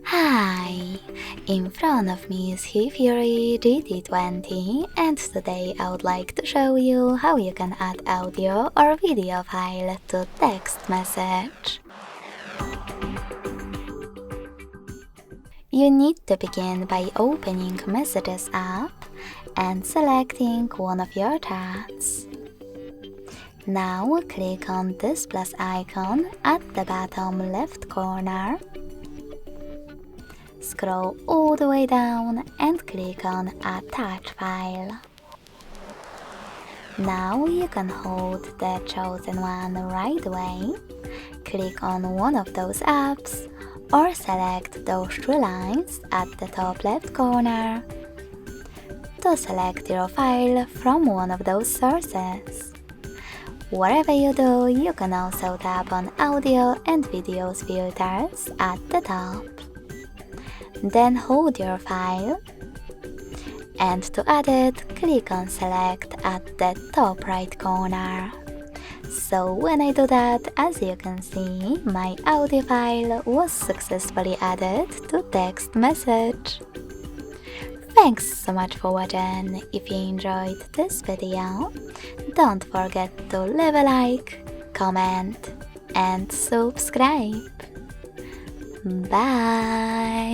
Hi! In front of me is HAFURY GT20 and today I would like to show you how you can add audio or video file to text message. You need to begin by opening Messages app and selecting one of your chats. Now click on this plus icon at the bottom left corner. Scroll all the way down and click on Attach File. Now you can hold the chosen one right away, click on one of those apps, or select those three lines at the top left corner to select your file from one of those sources. Whatever you do, you can also tap on Audio and Videos filters at the top. Then hold your file, and to add it, click on Select at the top right corner. So when I do that, as you can see, my audio file was successfully added to text message. Thanks so much for watching. If you enjoyed this video, don't forget to leave a like, comment and subscribe. Bye!